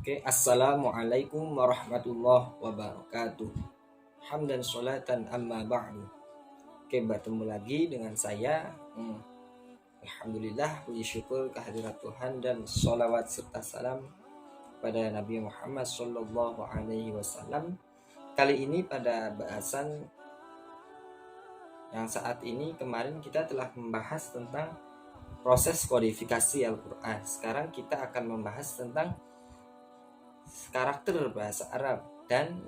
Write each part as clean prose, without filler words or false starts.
Oke, assalamualaikum warahmatullahi wabarakatuh. Hamdan sholatan amma ba'du. Oke, bertemu lagi dengan saya. Alhamdulillah, puji syukur kehadirat Tuhan dan sholawat serta salam pada Nabi Muhammad Sallallahu Alaihi Wasallam. Kali ini pada bahasan yang saat ini, kemarin kita telah membahas tentang proses kodifikasi Al-Quran. Sekarang kita akan membahas tentang karakter bahasa Arab dan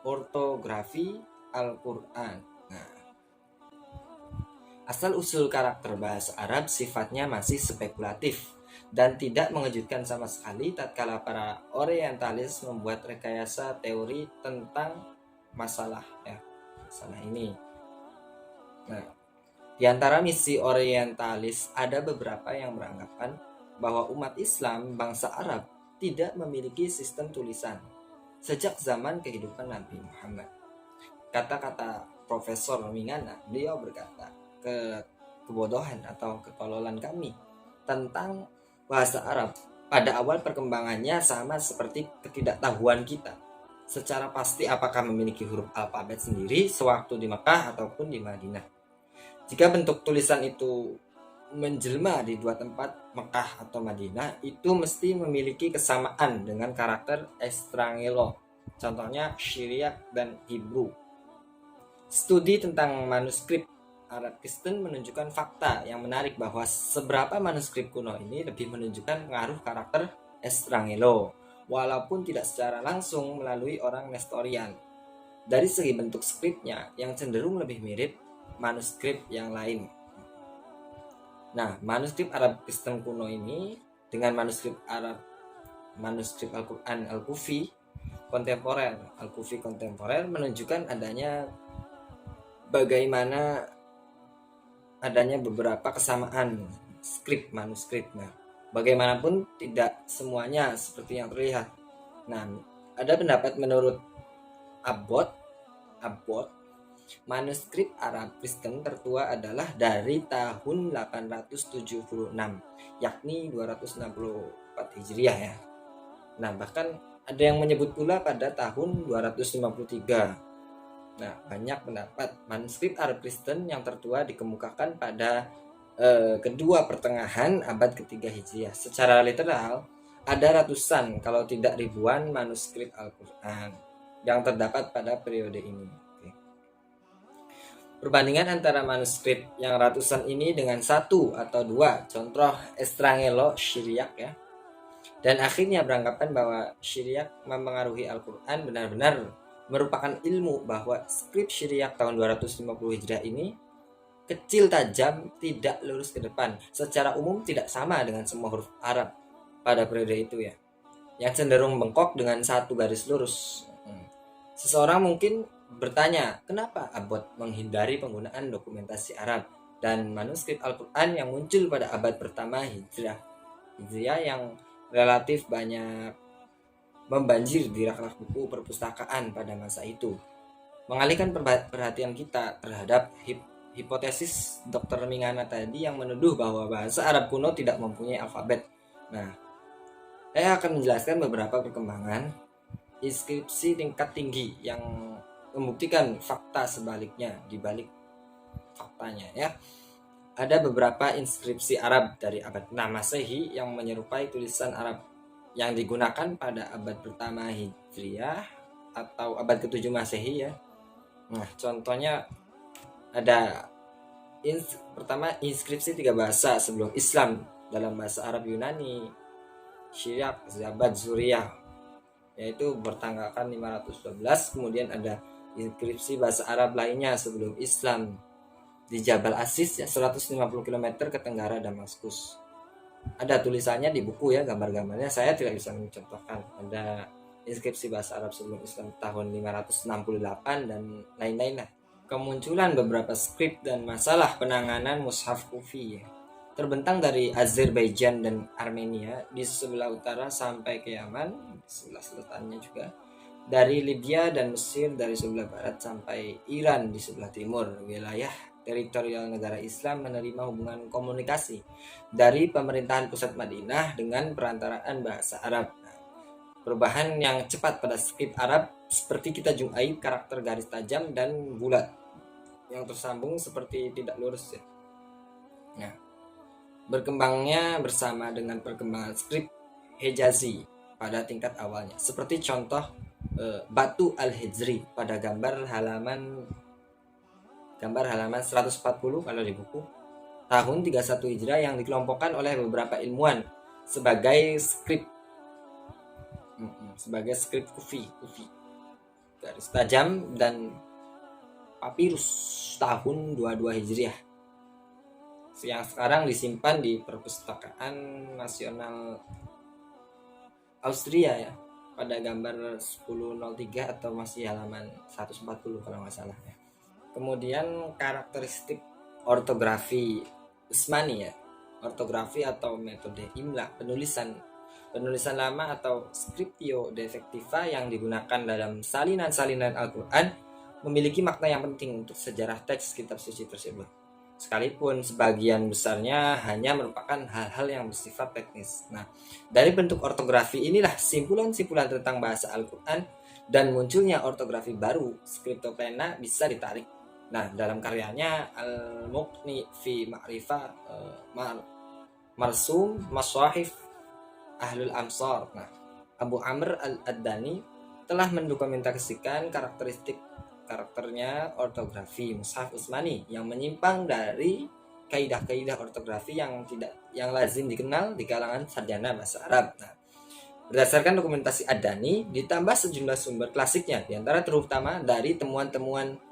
ortografi Al-Quran. Nah, asal-usul karakter bahasa Arab sifatnya masih spekulatif dan tidak mengejutkan sama sekali tatkala para orientalis membuat rekayasa teori tentang masalah ini. Nah, di antara misi orientalis ada beberapa yang beranggapan bahwa umat Islam bangsa Arab tidak memiliki sistem tulisan sejak zaman kehidupan Nabi Muhammad. Kata-kata Profesor Mingana, beliau berkata, kebodohan atau ketololan kami tentang bahasa Arab pada awal perkembangannya sama seperti ketidaktahuan kita secara pasti apakah memiliki huruf alfabet sendiri sewaktu di Mekah ataupun di Madinah. Jika bentuk tulisan itu menjelma di dua tempat, Mekah atau Madinah, itu mesti memiliki kesamaan dengan karakter Estrangelo, contohnya Syriak dan Hebrew. Studi tentang manuskrip Arab Kristen menunjukkan fakta yang menarik bahwa seberapa manuskrip kuno ini lebih menunjukkan pengaruh karakter Estrangelo, walaupun tidak secara langsung melalui orang Nestorian. Dari segi bentuk skripnya yang cenderung lebih mirip manuskrip yang lain. Nah, manuskrip Arab Kristen kuno ini dengan manuskrip Al-Quran Al-Kufi kontemporer menunjukkan bagaimana adanya beberapa kesamaan skrip manuskripnya. Bagaimanapun tidak semuanya seperti yang terlihat. Nah, ada pendapat menurut Abbot, manuskrip Arab Kristen tertua adalah dari tahun 876, yakni 264 Hijriah ya. Nah, bahkan ada yang menyebut pula pada tahun 253. Nah, banyak pendapat manuskrip Arab Kristen yang tertua dikemukakan pada kedua pertengahan abad ketiga Hijriah. Secara literal, ada ratusan kalau tidak ribuan manuskrip Al-Quran yang terdapat pada periode ini. Perbandingan antara manuskrip yang ratusan ini dengan satu atau dua contoh Estrangelo Syriak ya, dan akhirnya beranggapan bahwa Syriak mempengaruhi Al-Quran benar-benar merupakan ilmu bahwa skrip Syriak tahun 250 Hijriah ini kecil tajam, tidak lurus ke depan. Secara umum tidak sama dengan semua huruf Arab pada periode itu ya, yang cenderung bengkok dengan satu garis lurus. Seseorang mungkin bertanya, kenapa Abbot menghindari penggunaan dokumentasi Arab dan manuskrip Al-Quran yang muncul pada abad pertama Hijriah yang relatif banyak membanjir di rak-rak buku perpustakaan pada masa itu. Mengalihkan perhatian kita terhadap hipotesis Dr. Mingana tadi yang menuduh bahwa bahasa Arab kuno tidak mempunyai alfabet. Nah, saya akan menjelaskan beberapa perkembangan inskripsi tingkat tinggi yang membuktikan fakta sebaliknya di balik faktanya ya. Ada beberapa inskripsi Arab dari abad 6 Masehi yang menyerupai tulisan Arab yang digunakan pada abad pertama Hijriah atau abad ke-7 Masehi ya. Nah, contohnya ada pertama inskripsi 3 bahasa sebelum Islam dalam bahasa Arab Yunani, Syriak, Zabad, Zuriyah, yaitu bertanggalkan 512. Kemudian ada inskripsi bahasa Arab lainnya sebelum Islam di Jabal Asis ya, 150 km ke tenggara Damaskus. Ada tulisannya di buku ya, gambar-gambarnya saya tidak bisa mencontohkan. Ada inskripsi bahasa Arab sebelum Islam tahun 568 dan lain-lain lah. Kemunculan beberapa skrip dan masalah penanganan mushaf Kufi ya, terbentang dari Azerbaijan dan Armenia di sebelah utara sampai ke Yaman, di sebelah selatannya juga, dari Libya dan Mesir dari sebelah barat sampai Iran di sebelah timur. Wilayah teritorial negara Islam menerima hubungan komunikasi dari pemerintahan pusat Madinah dengan perantaraan bahasa Arab. Nah, Perubahan yang cepat pada skrip Arab seperti kita jumpai karakter garis tajam dan bulat yang tersambung seperti tidak lurus ya. Nah, berkembangnya bersama dengan perkembangan skrip Hejazi pada tingkat awalnya. Seperti contoh Batu Al-Hijri pada gambar halaman 140 kalau di buku tahun 31 Hijrah yang dikelompokkan oleh beberapa ilmuwan sebagai skrip kufi garis tajam dan papirus tahun 22 Hijriah yang sekarang disimpan di Perpustakaan Nasional Austria ya pada gambar 1003 atau masih halaman 140 kalau nggak salah ya. Kemudian karakteristik ortografi Usmani ya, ortografi atau metode imla penulisan lama atau scriptio defectiva yang digunakan dalam salinan-salinan Al-Quran memiliki makna yang penting untuk sejarah teks kitab suci tersebut. Sekalipun sebagian besarnya hanya merupakan hal-hal yang bersifat teknis. Nah, dari bentuk ortografi inilah simpulan-simpulan tentang bahasa Al-Quran dan munculnya ortografi baru, skriptoplena bisa ditarik. Nah, dalam karyanya Al-Muqni fi Ma'rifah Marsum Masahif Ahlul Amsar. Nah, Abu Amr Al-Addani telah mendokumentasikan karakternya ortografi Mushaf Utsmani yang menyimpang dari kaidah-kaidah ortografi yang lazim dikenal di kalangan sarjana bahasa Arab. Nah, berdasarkan dokumentasi Addani ditambah sejumlah sumber klasiknya, diantara terutama dari temuan-temuan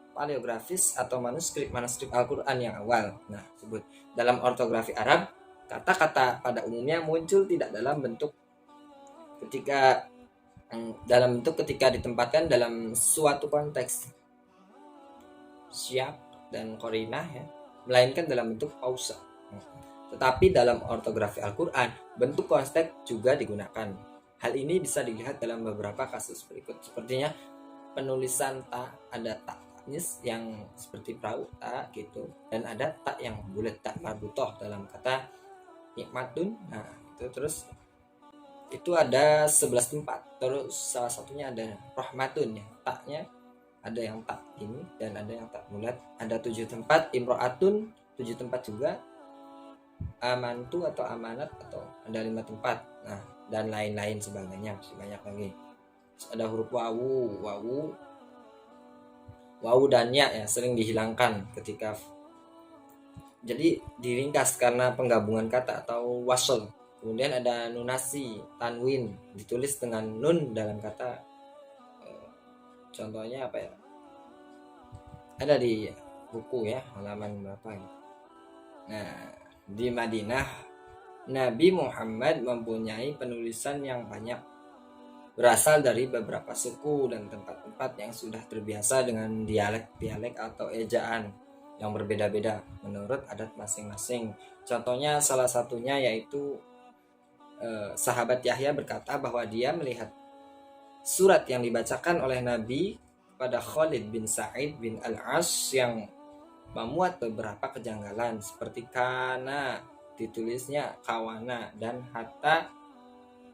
paleografis atau manuskrip Al-Quran yang awal. Nah, sebut dalam ortografi Arab, kata-kata pada umumnya muncul tidak dalam bentuk ketika ditempatkan dalam suatu konteks syiak dan korinah ya, melainkan dalam bentuk pausa. Tetapi dalam ortografi Al-Quran, bentuk konteks juga digunakan. Hal ini bisa dilihat dalam beberapa kasus berikut. Sepertinya penulisan ta, ada ta yang seperti perahu ta gitu, dan ada ta yang bulat, ta marbutoh dalam kata nikmatun. Nah, terus itu ada 11 tempat. Terus salah satunya ada rahmatun ya, taknya ada yang tak ini dan ada yang tak bulat. Ada 7 tempat, imro'atun 7 tempat juga, amantu atau amanat atau ada 5 tempat. Nah, dan lain-lain sebagainya, masih banyak lagi. Terus ada huruf wawu dan ya sering dihilangkan ketika jadi diringkas karena penggabungan kata atau wasl. Kemudian ada nunasi, tanwin ditulis dengan nun dalam kata. Contohnya apa ya? Ada di buku ya, halaman berapa ya? Nah, di Madinah Nabi Muhammad mempunyai penulisan yang banyak, berasal dari beberapa suku dan tempat-tempat yang sudah terbiasa dengan dialek atau ejaan yang berbeda-beda menurut adat masing-masing. Contohnya salah satunya yaitu sahabat Yahya berkata bahwa dia melihat surat yang dibacakan oleh Nabi pada Khalid bin Sa'id bin Al-As yang memuat beberapa kejanggalan seperti kana ditulisnya kawana dan hatta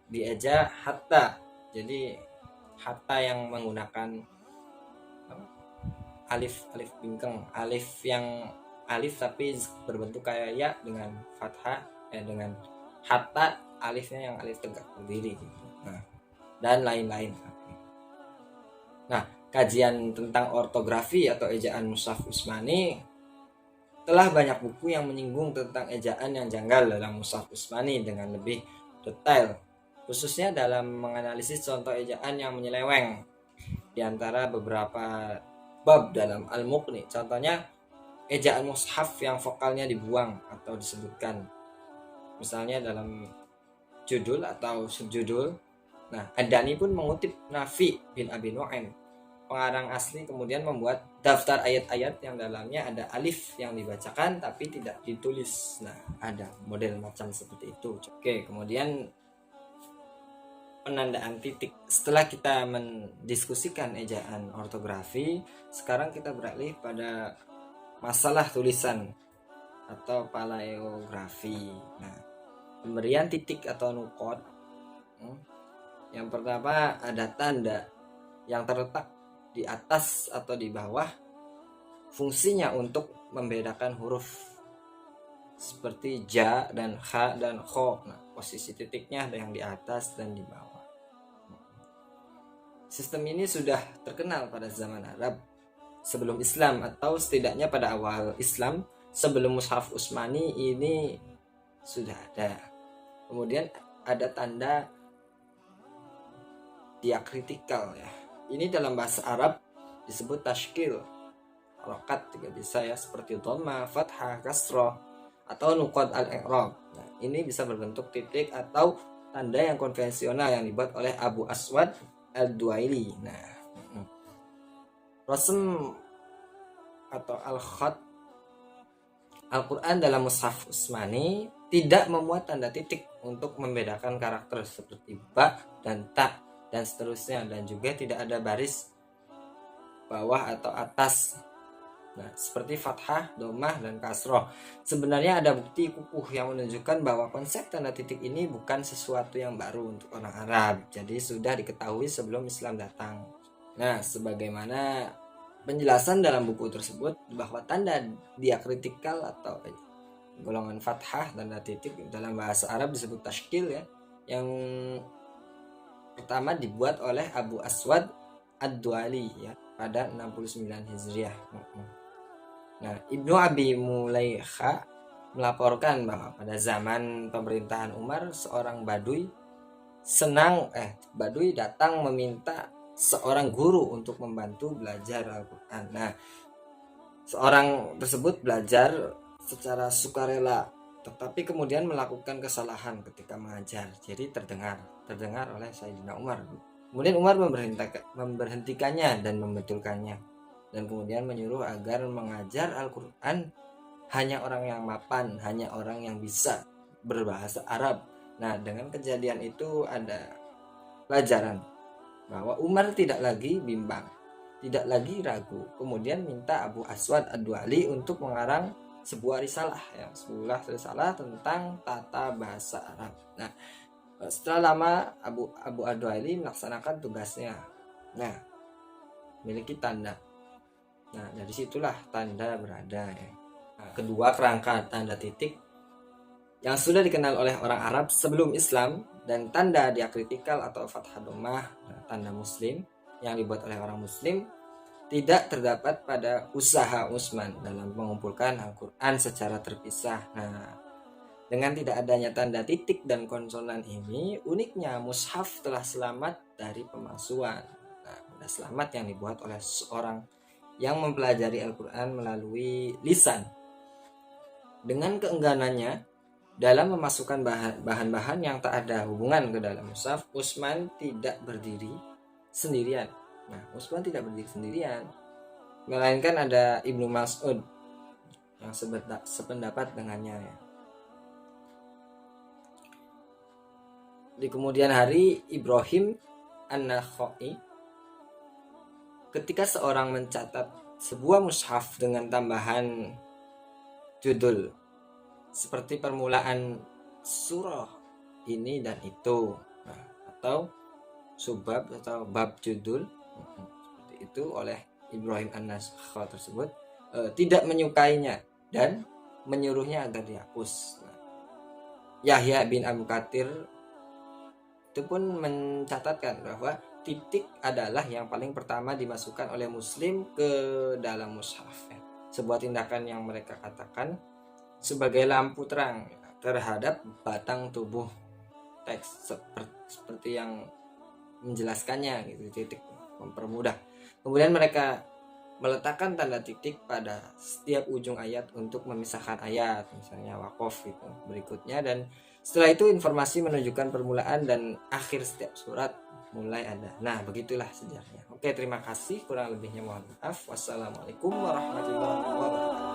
dieja hatta. Jadi hatta yang menggunakan alif bingkeng, alif tapi berbentuk kayak ya dengan fathah dengan hatta alifnya yang alif tegak berdiri gitu. Nah, dan lain-lain. Nah, kajian tentang ortografi atau ejaan Mushaf Utsmani, telah banyak buku yang menyinggung tentang ejaan yang janggal dalam Mushaf Utsmani dengan lebih detail, khususnya dalam menganalisis contoh ejaan yang menyeleweng di antara beberapa bab dalam Al-Muqni. Contohnya ejaan mushaf yang vokalnya dibuang atau disebutkan, misalnya dalam judul atau subjudul. Nah, Adani pun mengutip Nafi bin Abi Nu'aim, pengarang asli, kemudian membuat daftar ayat-ayat yang dalamnya ada alif yang dibacakan tapi tidak ditulis. Nah, ada model macam seperti itu. Oke, kemudian penandaan titik. Setelah kita mendiskusikan ejaan ortografi, sekarang kita beralih pada masalah tulisan atau paleografi. Nah, pemberian titik atau nukot Yang pertama ada tanda yang terletak di atas atau di bawah, fungsinya untuk membedakan huruf seperti ja dan kha dan kho. Nah, posisi titiknya ada yang di atas dan di bawah. Sistem ini sudah terkenal pada zaman Arab sebelum Islam, atau setidaknya pada awal Islam sebelum Mushaf Utsmani ini sudah ada. Kemudian ada tanda diakritikal ya. Ini dalam bahasa Arab disebut tashkil. Harokat juga bisa ya, seperti dhamma, fathah, kasroh, atau nuqad al-i'rab. Nah, ini bisa berbentuk titik atau tanda yang konvensional yang dibuat oleh Abu Aswad al-Duaili. Nah, rasm atau al-khat Al-Quran dalam Mushaf Utsmani tidak memuat tanda titik untuk membedakan karakter seperti ba dan ta dan seterusnya, dan juga tidak ada baris bawah atau atas. Nah, seperti fathah, dhammah, dan kasroh. Sebenarnya ada bukti kukuh yang menunjukkan bahwa konsep tanda titik ini bukan sesuatu yang baru untuk orang Arab. Jadi sudah diketahui sebelum Islam datang. Nah, sebagaimana penjelasan dalam buku tersebut bahwa tanda diakritikal atau golongan fathah, tanda titik dalam bahasa Arab disebut tashkil ya, yang pertama dibuat oleh Abu Aswad ad-Duali ya pada 69 Hijriah. Nah, Ibnu Abi Mulaikha melaporkan bahwa pada zaman pemerintahan Umar seorang Baduy datang meminta seorang guru untuk membantu belajar Al-Quran. Nah, seorang tersebut belajar secara sukarela, tetapi kemudian melakukan kesalahan ketika mengajar. Jadi terdengar oleh Sayyidina Umar. Kemudian Umar memberhentikannya dan membetulkannya, dan kemudian menyuruh agar mengajar Al-Quran hanya orang yang mapan, hanya orang yang bisa berbahasa Arab. Nah, dengan kejadian itu ada pelajaran bahwa Umar tidak lagi bimbang, tidak lagi ragu. Kemudian minta Abu Aswad ad-Duali untuk mengarang sebuah risalah tentang tata bahasa Arab. Nah, setelah lama Abu ad-Duali melaksanakan tugasnya. Nah, memiliki tanda. Nah, dari situlah tanda berada ya. Nah, kedua, kerangka tanda titik yang sudah dikenal oleh orang Arab sebelum Islam, dan tanda diakritikal atau fathah dhammah, tanda muslim yang dibuat oleh orang muslim, tidak terdapat pada usaha Utsman dalam mengumpulkan Al-Quran secara terpisah. Nah, dengan tidak adanya tanda titik dan konsonan ini, uniknya mushaf telah selamat dari pemalsuan. Nah, sudah selamat yang dibuat oleh seorang yang mempelajari Al-Quran melalui lisan. Dengan keengganannya dalam memasukkan bahan-bahan yang tak ada hubungan ke dalam mushaf, Utsman tidak berdiri sendirian. Nah, Utsman tidak berdiri sendirian, melainkan ada Ibnu Mas'ud yang sependapat dengannya ya. Di kemudian hari, Ibrahim An-Nakhai, ketika seorang mencatat sebuah mushaf dengan tambahan judul seperti permulaan surah ini dan itu, nah, atau subbab atau bab judul seperti itu, oleh Ibrahim An-Nakhai tersebut tidak menyukainya dan menyuruhnya agar dihapus. Nah, Yahya bin Abu Kathir itu pun mencatatkan bahwa titik adalah yang paling pertama dimasukkan oleh muslim ke dalam mushaf ya. Sebuah tindakan yang mereka katakan sebagai lampu terang terhadap batang tubuh teks, seperti yang menjelaskannya gitu, titik mempermudah. Kemudian mereka meletakkan tanda titik pada setiap ujung ayat untuk memisahkan ayat, misalnya waqaf gitu berikutnya, dan setelah itu informasi menunjukkan permulaan dan akhir setiap surat mulai ada. Nah, begitulah sejarahnya. Oke, terima kasih, kurang lebihnya mohon maaf. Wassalamualaikum warahmatullahi wabarakatuh.